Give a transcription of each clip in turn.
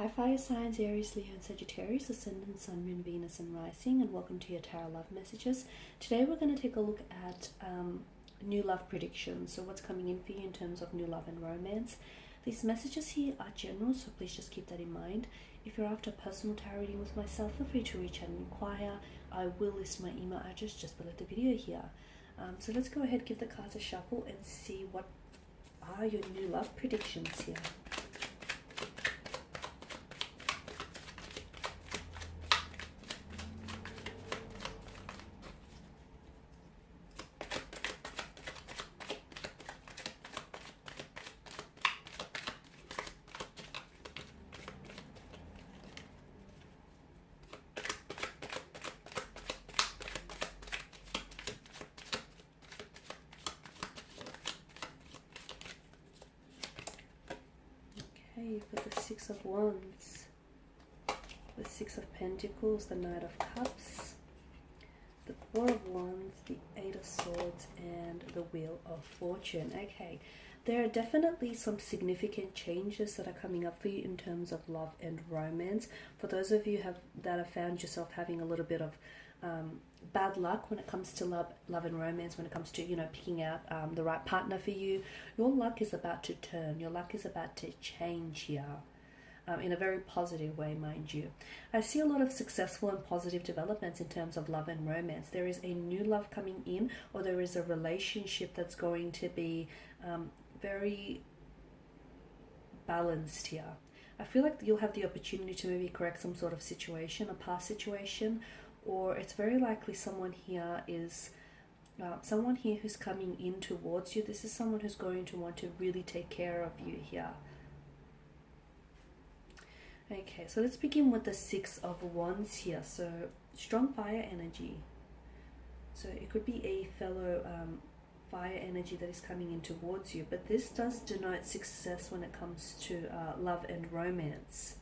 Hi fire signs, Aries, Leo and Sagittarius, Ascendant, Sun, Moon, Venus and Rising, and welcome to your Tarot Love Messages. Today we're going to take a look at new love predictions, so what's coming in for you in terms of new love and romance. These messages here are general, so please just keep that in mind. If you're after personal tarot reading with myself, feel free to reach out and inquire. I will list my email address just below the video here. So let's go ahead, give the cards a shuffle and see what are your new love predictions here. You've got the Six of Wands, the Six of Pentacles, the Knight of Cups, the Four of Wands, the Eight of Swords, and the Wheel of Fortune. Okay, there are definitely some significant changes that are coming up for you in terms of love and romance. For those of you that have found yourself having a little bit of bad luck when it comes to love and romance, when it comes to, picking out the right partner for you, your luck is about to turn. Your luck is about to change here, in a very positive way, mind you. I see a lot of successful and positive developments in terms of love and romance. There is a new love coming in, or there is a relationship that's going to be very balanced here. I feel like you'll have the opportunity to maybe correct some sort of situation, a past situation, or it's very likely someone here is someone here who's coming in towards you. This is someone who's going to want to really take care of you here. Okay, so let's begin with the Six of Wands here. So strong fire energy. So it could be a fellow fire energy that is coming in towards you, but this does denote success when it comes to love and romance.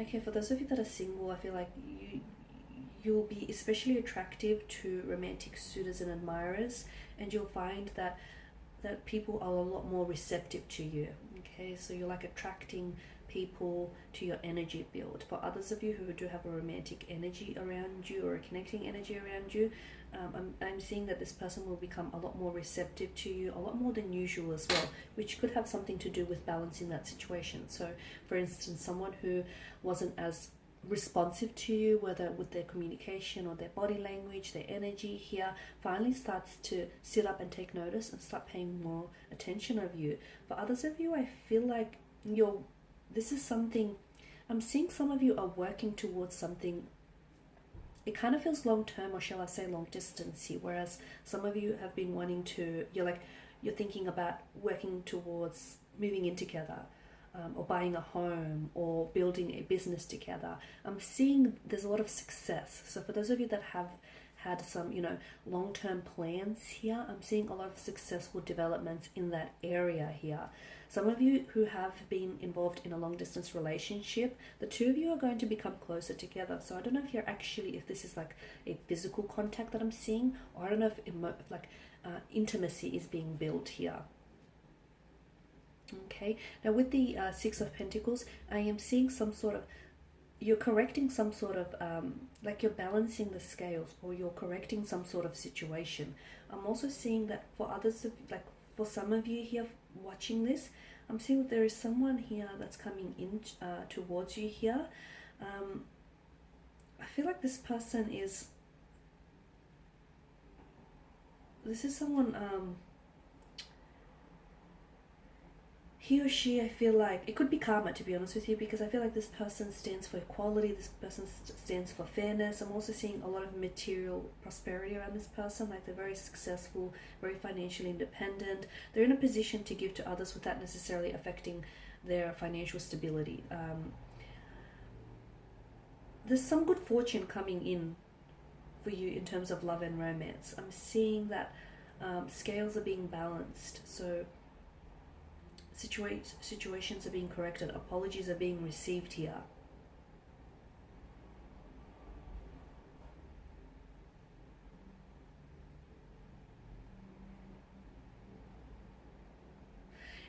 Okay, for those of you that are single, I feel like you'll be especially attractive to romantic suitors and admirers, and you'll find that people are a lot more receptive to you. Okay, so you're like attracting people to your energy field. For others of you who do have a romantic energy around you or a connecting energy around you, I'm seeing that this person will become a lot more receptive to you, a lot more than usual as well, which could have something to do with balancing that situation. So for instance, someone who wasn't as responsive to you, whether with their communication or their body language, their energy here, finally starts to sit up and take notice and start paying more attention of you. For others of you, I feel like this is something, I'm seeing some of you are working towards something. It kind of feels long term, or shall I say long distance here, whereas some of you have been wanting to, you're thinking about working towards moving in together, or buying a home, or building a business together. I'm seeing there's a lot of success. So for those of you that have had some, long-term plans here, I'm seeing a lot of successful developments in that area here. Some of you who have been involved in a long-distance relationship, the two of you are going to become closer together. So I don't know if this is like a physical contact that I'm seeing, or I don't know if intimacy is being built here. Okay, now with the Six of Pentacles, I am seeing some sort of, you're correcting some sort of, like you're balancing the scales, or you're correcting some sort of situation. I'm also seeing that for others, for some of you here watching this, I'm seeing that there is someone here that's coming in towards you here. I feel like this person is someone, he or she, I feel like, it could be karma, to be honest with you, because I feel like this person stands for equality, this person stands for fairness. I'm also seeing a lot of material prosperity around this person, like they're very successful, very financially independent. They're in a position to give to others without necessarily affecting their financial stability. There's some good fortune coming in for you in terms of love and romance. I'm seeing that scales are being balanced, so situations are being corrected, apologies are being received here.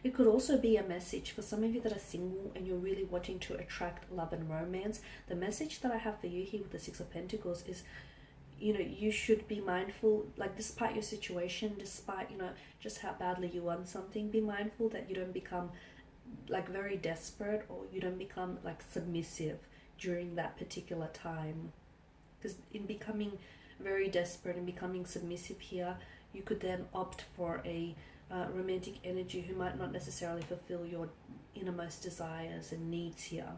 It could also be a message for some of you that are single and you're really wanting to attract love and romance. The message that I have for you here with the Six of Pentacles is, you know, you should be mindful, like despite your situation, despite, you know, just how badly you want something, be mindful that you don't become like very desperate, or you don't become like submissive during that particular time. Because in becoming very desperate and becoming submissive here, you could then opt for a romantic energy who might not necessarily fulfill your innermost desires and needs here.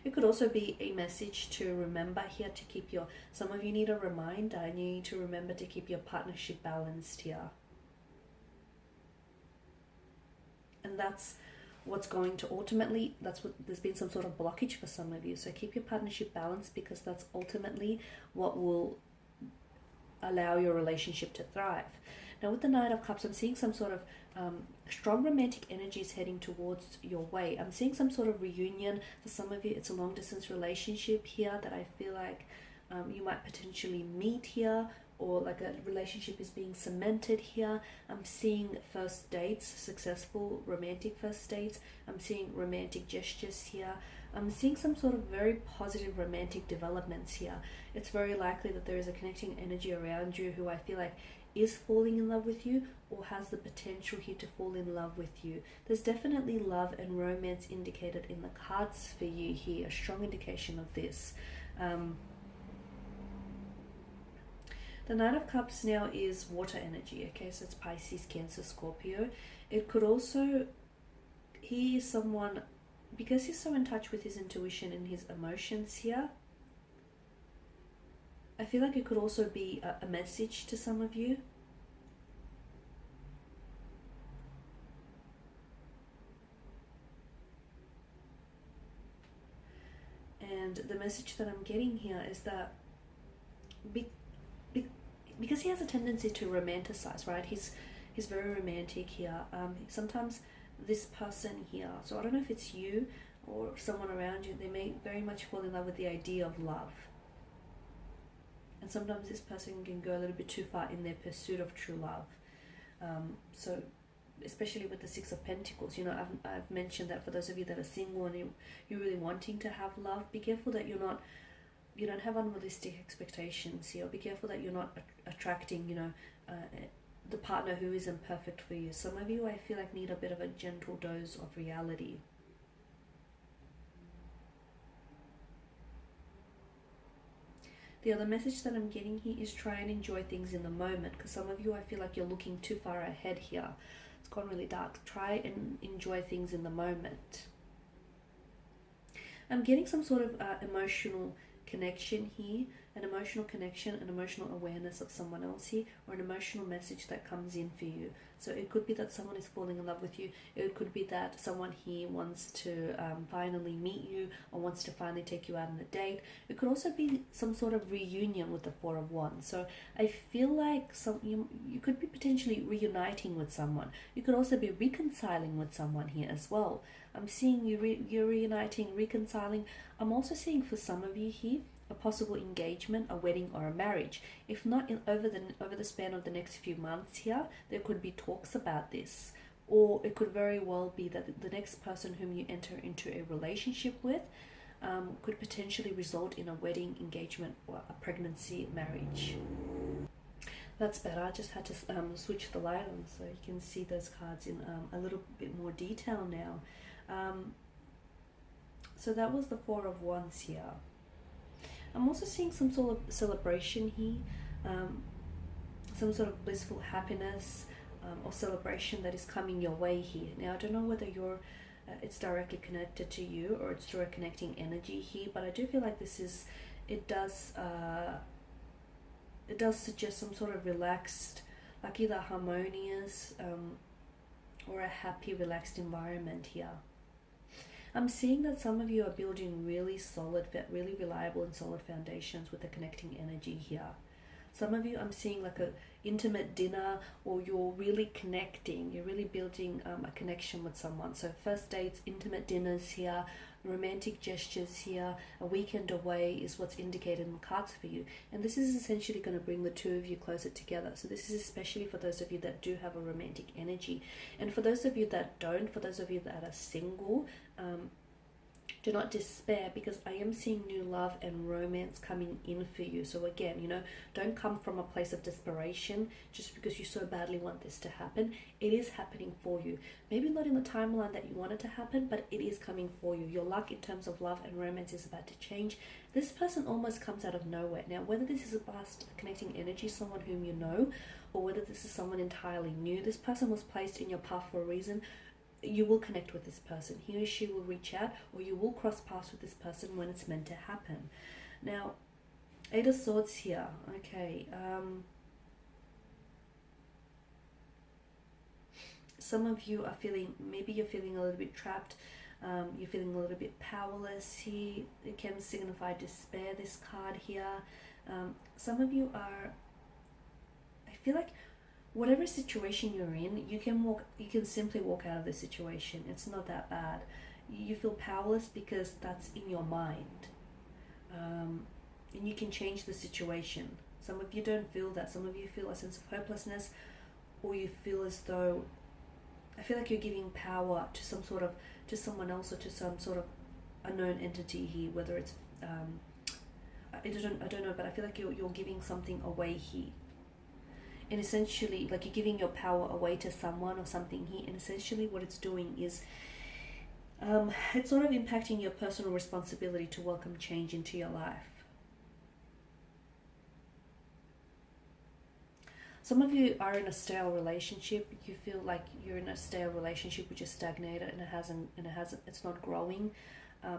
It could also be a message to remember here to keep your, some of you need a reminder and you need to remember to keep your partnership balanced here. And that's what's going to ultimately, that's what, there's been some sort of blockage for some of you. So keep your partnership balanced, because that's ultimately what will allow your relationship to thrive. Now with the Knight of Cups, I'm seeing some sort of strong romantic energies heading towards your way. I'm seeing some sort of reunion. For some of you, it's a long distance relationship here that I feel like you might potentially meet here, or like a relationship is being cemented here. I'm seeing first dates, successful romantic first dates. I'm seeing romantic gestures here. I'm seeing some sort of very positive romantic developments here. It's very likely that there is a connecting energy around you who I feel like is falling in love with you, or has the potential here to fall in love with you. There's definitely love and romance indicated in the cards for you here, a strong indication of this. The Knight of Cups now is water energy, okay, so it's Pisces, Cancer, Scorpio. It could also, he is someone, because he's so in touch with his intuition and his emotions here, I feel like it could also be a message to some of you. And the message that I'm getting here is that because he has a tendency to romanticize, right? He's very romantic here. Sometimes this person here, so I don't know if it's you or someone around you, they may very much fall in love with the idea of love. And sometimes this person can go a little bit too far in their pursuit of true love. So especially with the Six of Pentacles, you know, I've mentioned that for those of you that are single and you're really wanting to have love, be careful that you don't have unrealistic expectations here. Be careful that you're not attracting, you know, the partner who isn't perfect for you. Some of you, I feel like, need a bit of a gentle dose of reality. The other message that I'm getting here is try and enjoy things in the moment, because some of you, I feel like you're looking too far ahead here. It's gone really dark. Try and enjoy things in the moment. I'm getting some sort of emotional connection here, an emotional connection, an emotional awareness of someone else here, or an emotional message that comes in for you. So it could be that someone is falling in love with you. It could be that someone here wants to finally meet you, or wants to finally take you out on a date. It could also be some sort of reunion with the Four of Wands. So I feel like you could be potentially reuniting with someone. You could also be reconciling with someone here as well. I'm seeing you're reuniting, reconciling. I'm also seeing for some of you here a possible engagement, a wedding, or a marriage. If not over the span of the next few months here, there could be talks about this. Or it could very well be that the next person whom you enter into a relationship with could potentially result in a wedding, engagement, or a pregnancy, marriage. That's better. I just had to switch the light on so you can see those cards in a little bit more detail now. So that was the Four of Wands here. I'm also seeing some sort of celebration here, some sort of blissful happiness or celebration that is coming your way here. Now, I don't know whether it's directly connected to you or it's through a connecting energy here, but I do feel like it does suggest some sort of relaxed, like either harmonious or a happy, relaxed environment here. I'm seeing that some of you are building really solid, really reliable and solid foundations with the connecting energy here. Some of you, I'm seeing like intimate dinner, or you're really connecting, you're really building a connection with someone. So first dates, intimate dinners here, romantic gestures here, a weekend away is what's indicated in the cards for you. And this is essentially going to bring the two of you closer together. So this is especially for those of you that do have a romantic energy. And for those of you that don't, for those of you that are single, do not despair, because I am seeing new love and romance coming in for you. So again, don't come from a place of desperation just because you so badly want this to happen. It is happening for you. Maybe not in the timeline that you want it to happen, but it is coming for you. Your luck in terms of love and romance is about to change. This person almost comes out of nowhere. Now, whether this is a past connecting energy, someone whom you know, or whether this is someone entirely new, this person was placed in your path for a reason. You will connect with this person. He or she will reach out, or you will cross paths with this person when it's meant to happen. Now, Eight of Swords here. Okay. Some of you are feeling, maybe you're feeling a little bit trapped. You're feeling a little bit powerless here. It can signify despair, this card here. Some of you are, I feel like, whatever situation you're in, you can simply walk out of the situation. It's not that bad. You feel powerless because that's in your mind. And you can change the situation. Some of you don't feel that. Some of you feel a sense of hopelessness, or you feel as though, I feel like you're giving power to to someone else, or to some sort of unknown entity here, whether it's, I don't know, but I feel like you're giving something away here. And essentially, like, you're giving your power away to someone or something here, and essentially what it's doing is it's sort of impacting your personal responsibility to welcome change into your life. Some of you are in a stale relationship. You feel like you're in a stale relationship which is stagnated, and it's not growing.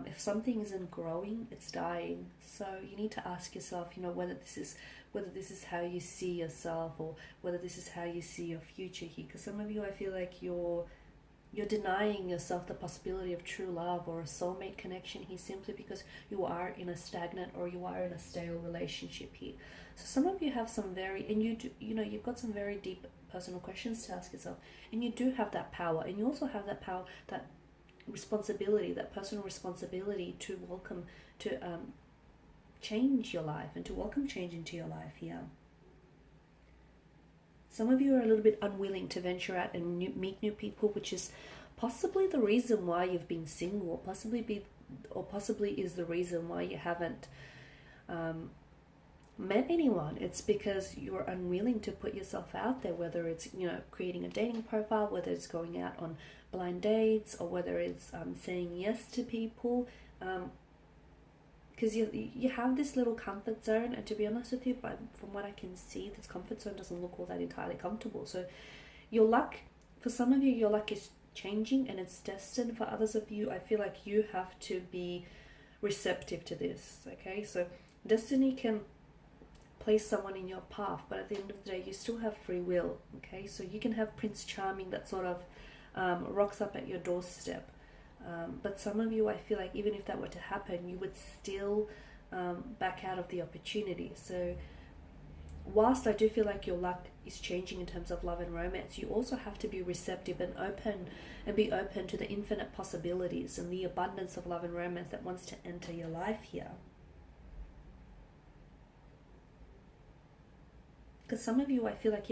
If something isn't growing, it's dying. So you need to ask yourself, whether this is how you see yourself, or whether this is how you see your future here. Because some of you, I feel like you're denying yourself the possibility of true love or a soulmate connection here, simply because you are in a stagnant, or you are in a stale relationship here. So some of you have some you've got some very deep personal questions to ask yourself, and you do have that power, and you also have that power, that responsibility, that personal responsibility to change your life and to welcome change into your life here. Some of you are a little bit unwilling to venture out and meet new people, which is possibly the reason why you've been single, possibly is the reason why you haven't met anyone. It's because you're unwilling to put yourself out there, whether it's creating a dating profile, whether it's going out on blind dates, or whether it's saying yes to people, because you have this little comfort zone, and to be honest with you, from what I can see, this comfort zone doesn't look all that entirely comfortable. So your luck, for some of you, your luck is changing and it's destined. For others of you, I feel like you have to be receptive to this. Okay, so destiny can place someone in your path, but at the end of the day, you still have free will. Okay, so you can have Prince Charming that sort of rocks up at your doorstep, but some of you, I feel like, even if that were to happen, you would still back out of the opportunity. So whilst I do feel like your luck is changing in terms of love and romance, you also have to be receptive and be open to the infinite possibilities and the abundance of love and romance that wants to enter your life here. Because some of you, I feel like,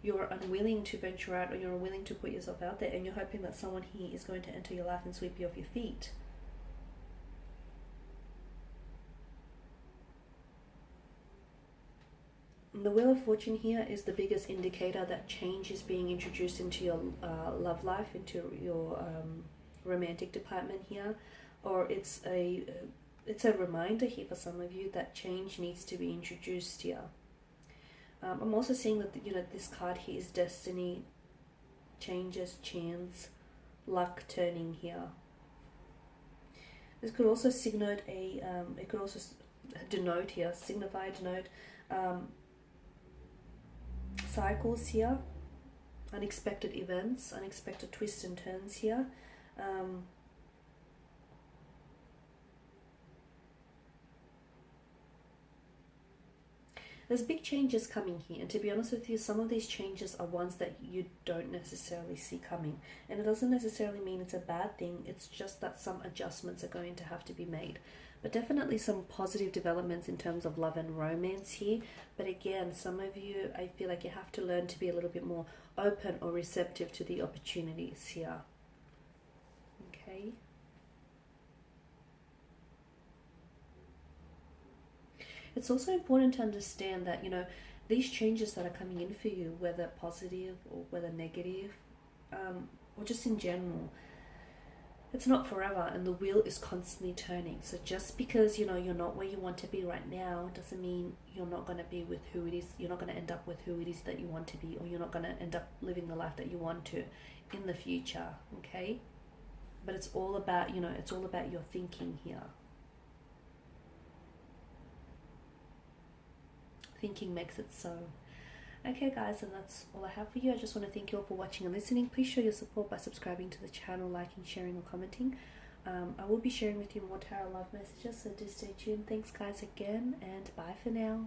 you're unwilling to venture out, or you're unwilling to put yourself out there, and you're hoping that someone here is going to enter your life and sweep you off your feet. The Wheel of Fortune here is the biggest indicator that change is being introduced into your love life, into your romantic department here, or it's a reminder here for some of you that change needs to be introduced here. I'm also seeing that this card here is destiny, changes, chance, luck turning here. This could also signify, denote cycles here, unexpected events, unexpected twists and turns here. there's big changes coming here, and to be honest with you, some of these changes are ones that you don't necessarily see coming, and it doesn't necessarily mean it's a bad thing. It's just that some adjustments are going to have to be made, but definitely some positive developments in terms of love and romance here. But again, some of you, I feel like you have to learn to be a little bit more open or receptive to the opportunities here. Okay. It's also important to understand that, you know, these changes that are coming in for you, whether positive or whether negative, or just in general, it's not forever, and the wheel is constantly turning. So just because, you know, you're not where you want to be right now doesn't mean you're not going to be with who it is, you're not going to end up with who it is that you want to be, or you're not going to end up living the life that you want to in the future. Okay. But it's all about, you know, it's all about your thinking here. Thinking makes it so. Okay guys, and that's all I have for you. I just want to thank you all for watching and listening. Please show your support by subscribing to the channel, liking, sharing, or commenting. I will be sharing with you more tarot love messages, so do stay tuned. Thanks guys again, and bye for now.